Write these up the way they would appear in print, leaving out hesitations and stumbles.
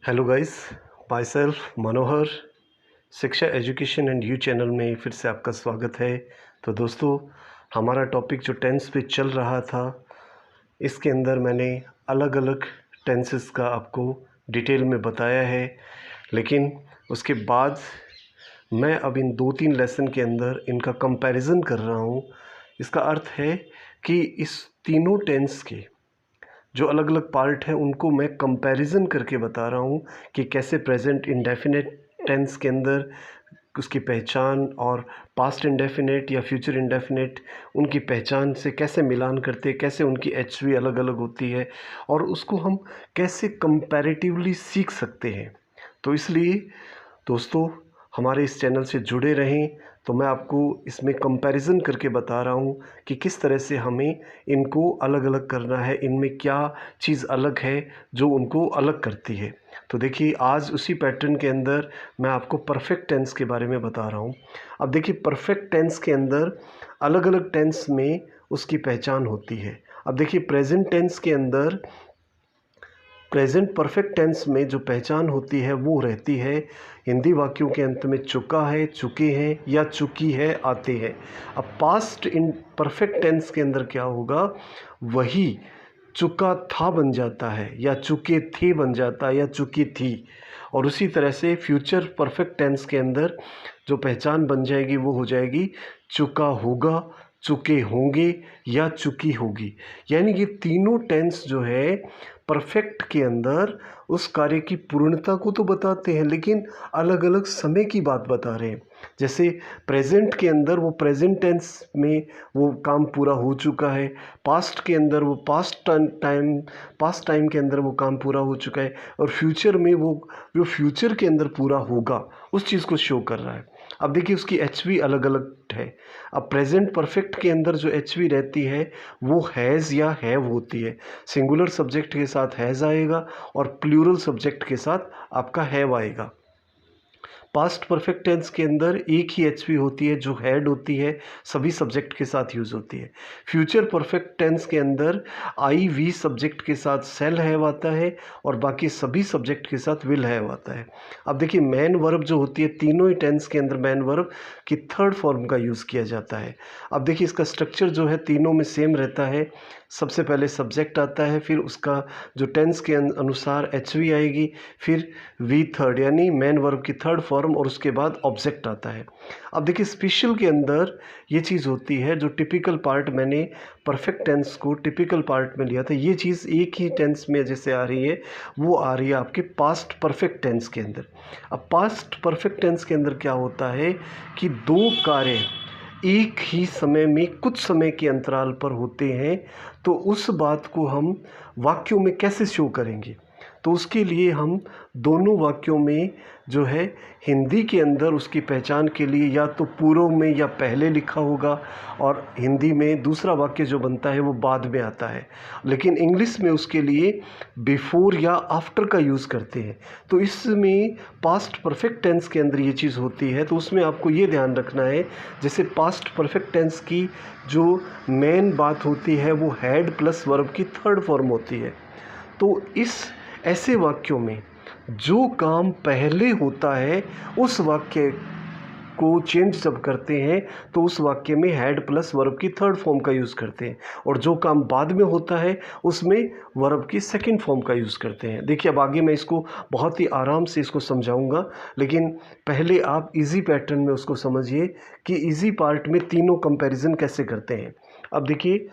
Hello guys, my self मनोहर, शिक्षा education and you channel में फिर से आपका स्वागत है। तो दोस्तों, हमारा टॉपिक जो टेंस पे चल रहा था, इसके अंदर मैंने अलग अलग टेंसेस का आपको डिटेल में बताया है, लेकिन उसके बाद मैं अब इन 2-3 लेसन के अंदर इनका कंपैरिजन कर रहा हूँ। इसका अर्थ है कि इस तीनों टेंस के जो अलग अलग पार्ट हैं उनको मैं कंपैरिजन करके बता रहा हूँ कि कैसे प्रेजेंट इंडेफिनिट टेंस के अंदर उसकी पहचान और पास्ट इंडेफिनिट या फ्यूचर इंडेफिनिट उनकी पहचान से कैसे मिलान करते, कैसे उनकी एचवी अलग अलग होती है और उसको हम कैसे कंपैरेटिवली सीख सकते हैं। तो इसलिए दोस्तों, हमारे इस चैनल से जुड़े रहें। तो मैं आपको इसमें कंपैरिजन करके बता रहा हूँ कि किस तरह से हमें इनको अलग अलग करना है, इनमें क्या चीज़ अलग है जो उनको अलग करती है। तो देखिए, आज उसी पैटर्न के अंदर मैं आपको परफेक्ट टेंस के बारे में बता रहा हूँ। अब देखिए, परफेक्ट टेंस के अंदर अलग अलग टेंस में उसकी पहचान होती है। अब देखिए, प्रेजेंट टेंस के अंदर प्रेजेंट परफेक्ट टेंस में जो पहचान होती है वो रहती है हिंदी वाक्यों के अंत में चुका है, चुके हैं या चुकी है आते हैं। अब पास्ट इन परफेक्ट टेंस के अंदर क्या होगा, वही चुका था बन जाता है या चुके थे बन जाता है या चुकी थी। और उसी तरह से फ्यूचर परफेक्ट टेंस के अंदर जो पहचान बन जाएगी वो हो जाएगी चुका होगा, चुके होंगे या चुकी होगी। यानी ये तीनों टेंस जो है परफेक्ट के अंदर उस कार्य की पूर्णता को तो बताते हैं, लेकिन अलग अलग समय की बात बता रहे हैं। जैसे प्रेजेंट के अंदर वो प्रेजेंट टेंस में वो काम पूरा हो चुका है, पास्ट के अंदर वो पास्ट टाइम के अंदर वो काम पूरा हो चुका है, और फ्यूचर में वो फ्यूचर के अंदर पूरा होगा, उस चीज़ को शो कर रहा है। अब देखिए, उसकी एचवी अलग अलग है। अब प्रेजेंट परफेक्ट के अंदर जो एचवी रहती है वो हैज़ या हैव होती है। सिंगुलर सब्जेक्ट के साथ हैज़ आएगा और प्लूरल सब्जेक्ट के साथ आपका हैव आएगा। पास्ट परफेक्ट टेंस के अंदर एक ही एचवी होती है जो हैड होती है, सभी सब्जेक्ट के साथ यूज़ होती है। फ्यूचर परफेक्ट टेंस के अंदर आई वी सब्जेक्ट के साथ सेल हैव आता है और बाकी सभी सब्जेक्ट के साथ विल हैव आता है। अब देखिए, मैन वर्ब जो होती है, तीनों ही टेंस के अंदर मैन वर्ब की थर्ड फॉर्म का यूज़ किया जाता है। अब देखिए, इसका स्ट्रक्चर जो है तीनों में सेम रहता है। सबसे पहले सब्जेक्ट आता है, फिर उसका जो टेंस के अनुसार एचवी आएगी, फिर वी थर्ड यानी मैन वर्ब की थर्ड फॉर्म, और उसके बाद ऑब्जेक्ट आता है। अब देखिए, स्पेशल के अंदर ये चीज़ होती है जो टिपिकल पार्ट, मैंने परफेक्ट टेंस को टिपिकल पार्ट में लिया था, ये चीज़ एक ही टेंस में जैसे आ रही है वो आ रही है आपके पास्ट परफेक्ट टेंस के अंदर। अब पास्ट परफेक्ट टेंस के अंदर क्या होता है कि दो कार्य एक ही समय में कुछ समय के अंतराल पर होते हैं, तो उस बात को हम वाक्यों में कैसे शो करेंगे। तो उसके लिए हम दोनों वाक्यों में जो है हिंदी के अंदर उसकी पहचान के लिए या तो पूर्व में या पहले लिखा होगा, और हिंदी में दूसरा वाक्य जो बनता है वो बाद में आता है, लेकिन इंग्लिश में उसके लिए बिफोर या आफ्टर का यूज़ करते हैं। तो इसमें पास्ट परफेक्ट टेंस के अंदर ये चीज़ होती है, तो उसमें आपको ये ध्यान रखना है, जैसे पास्ट परफेक्ट टेंस की जो मेन बात होती है वो हैड प्लस वर्ब की थर्ड फॉर्म होती है। तो इस ऐसे वाक्यों में जो काम पहले होता है उस वाक्य को चेंज जब करते हैं तो उस वाक्य में हैड प्लस वर्ब की थर्ड फॉर्म का यूज़ करते हैं, और जो काम बाद में होता है उसमें वर्ब की सेकंड फॉर्म का यूज़ करते हैं। देखिए, अब आगे मैं इसको बहुत ही आराम से इसको समझाऊंगा, लेकिन पहले आप इजी पैटर्न में उसको समझिए कि इजी पार्ट में तीनों कंपैरिजन कैसे करते हैं। अब देखिए,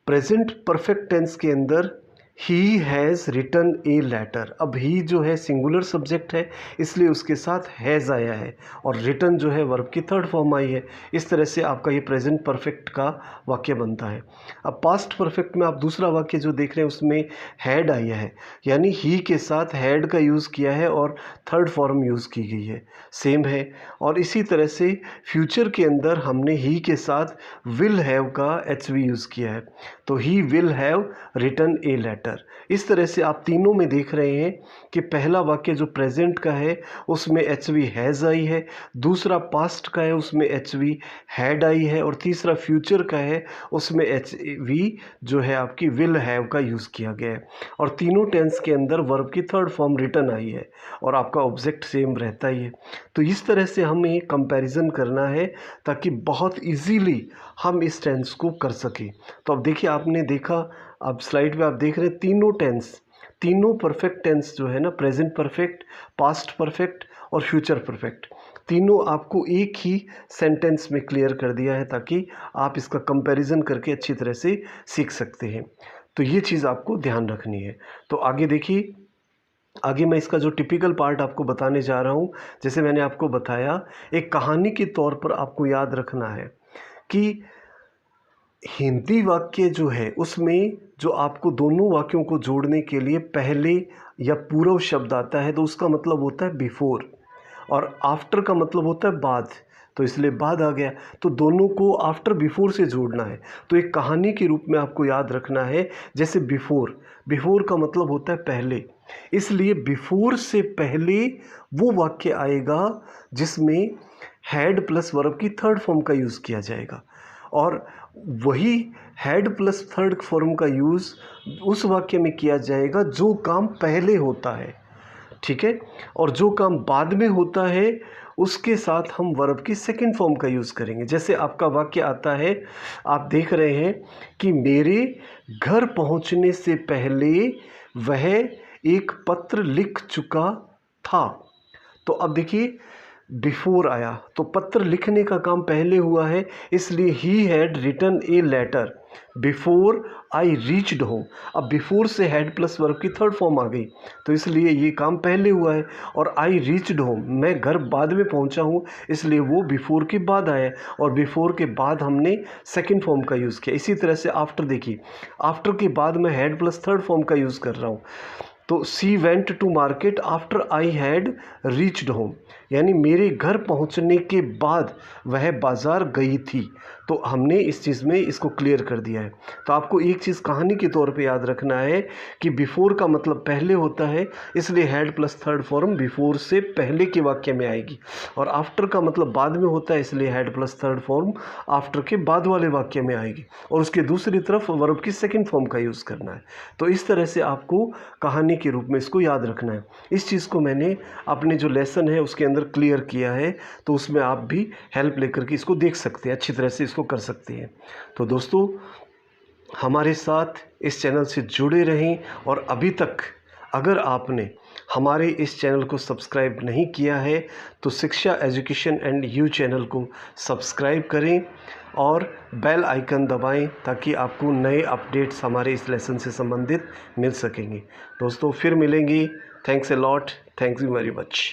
प्रेजेंट परफेक्ट टेंस के अंदर he has written a letter. अब ही जो है सिंगुलर सब्जेक्ट है, इसलिए उसके साथ हैज़ आया है, और रिटन जो है वर्ब की थर्ड फॉर्म आई है। इस तरह से आपका ये प्रेजेंट परफेक्ट का वाक्य बनता है। अब पास्ट परफेक्ट में आप दूसरा वाक्य जो देख रहे हैं उसमें हैड आया है, यानी ही के साथ हैड का यूज़ किया है और थर्ड फॉर्म यूज़ की गई है, सेम है। और इसी तरह से फ्यूचर के अंदर हमने ही के साथ विल हैव का एचवी यूज़ किया है, तो he will have written a letter. Letter. इस तरह से आप तीनों में देख रहे हैं कि पहला वाक्य जो प्रेजेंट का है उसमें एच वी हैज़ आई है, दूसरा पास्ट का है उसमें एच वी हैड आई है, और तीसरा फ्यूचर का है उसमें एच वी जो है आपकी विल हैव का यूज़ किया गया है। और तीनों टेंस के अंदर वर्ब की थर्ड फॉर्म रिटर्न आई है और आपका ऑब्जेक्ट सेम रहता ही है। तो इस तरह से हमें कंपैरिजन करना है ताकि बहुत इजीली हम इस टेंस को कर सकें। तो अब देखिए, आपने देखा, अब स्लाइड पे आप देख रहे हैं तीनों टेंस, तीनों परफेक्ट टेंस जो है ना, प्रेजेंट परफेक्ट, पास्ट परफेक्ट और फ्यूचर परफेक्ट, तीनों आपको एक ही सेंटेंस में क्लियर कर दिया है ताकि आप इसका कंपैरिजन करके अच्छी तरह से सीख सकते हैं। तो ये चीज़ आपको ध्यान रखनी है। तो आगे देखिए, आगे मैं इसका जो टिपिकल पार्ट आपको बताने जा रहा हूँ, जैसे मैंने आपको बताया, एक कहानी के तौर पर आपको याद रखना है कि हिंदी वाक्य जो है उसमें जो आपको दोनों वाक्यों को जोड़ने के लिए पहले या पूर्व शब्द आता है तो उसका मतलब होता है बिफोर, और आफ्टर का मतलब होता है बाद। तो इसलिए बाद आ गया, तो दोनों को आफ्टर बिफोर से जोड़ना है। तो एक कहानी के रूप में आपको याद रखना है, जैसे बिफोर, बिफोर का मतलब होता है पहले, इसलिए बिफोर से पहले वो वाक्य आएगा जिसमें हैड प्लस वर्ब की थर्ड फॉर्म का यूज़ किया जाएगा, और वही हैड प्लस थर्ड फॉर्म का यूज़ उस वाक्य में किया जाएगा जो काम पहले होता है, ठीक है, और जो काम बाद में होता है उसके साथ हम वर्ब की सेकंड फॉर्म का यूज़ करेंगे। जैसे आपका वाक्य आता है, आप देख रहे हैं कि मेरे घर पहुंचने से पहले वह एक पत्र लिख चुका था। तो अब देखिए, बिफोर आया तो पत्र लिखने का काम पहले हुआ है, इसलिए he had written a letter before I reached home. अब बिफोर से हैड प्लस वर्ब की थर्ड फॉर्म आ गई, तो इसलिए ये काम पहले हुआ है, और आई रीच्ड होम, मैं घर बाद में पहुंचा हूं, इसलिए वो बिफोर के बाद आया, और बिफोर के बाद हमने सेकंड फॉर्म का यूज़ किया। इसी तरह से आफ्टर देखिए, आफ्टर के बाद मैं हैड प्लस थर्ड फॉर्म का यूज़ कर रहा हूँ। तो she went to market after I had reached home, यानी मेरे घर पहुंचने के बाद वह बाज़ार गई थी। तो हमने इस चीज़ में इसको क्लियर कर दिया है। तो आपको एक चीज़ कहानी के तौर पे याद रखना है कि बिफोर का मतलब पहले होता है, इसलिए had plus third form before से पहले के वाक्य में आएगी, और आफ्टर का मतलब बाद में होता है, इसलिए had plus third form after के बाद वाले वाक्य में आएगी, और उसके दूसरी तरफ वर्ब की सेकेंड फॉर्म का यूज़ करना है। तो इस तरह से आपको कहानी के रूप में इसको याद रखना है। इस चीज़ को मैंने अपने जो लेसन है उसके अंदर क्लियर किया है, तो उसमें आप भी हेल्प लेकर के इसको देख सकते हैं, अच्छी तरह से इसको कर सकते हैं। तो दोस्तों, हमारे साथ इस चैनल से जुड़े रहें, और अभी तक अगर आपने हमारे इस चैनल को सब्सक्राइब नहीं किया है तो शिक्षा एजुकेशन एंड यू चैनल को सब्सक्राइब करें और बेल आइकन दबाएं ताकि आपको नए अपडेट्स हमारे इस लेसन से संबंधित मिल सकेंगे। दोस्तों, फिर मिलेंगे। Thanks a lot, thank you very much.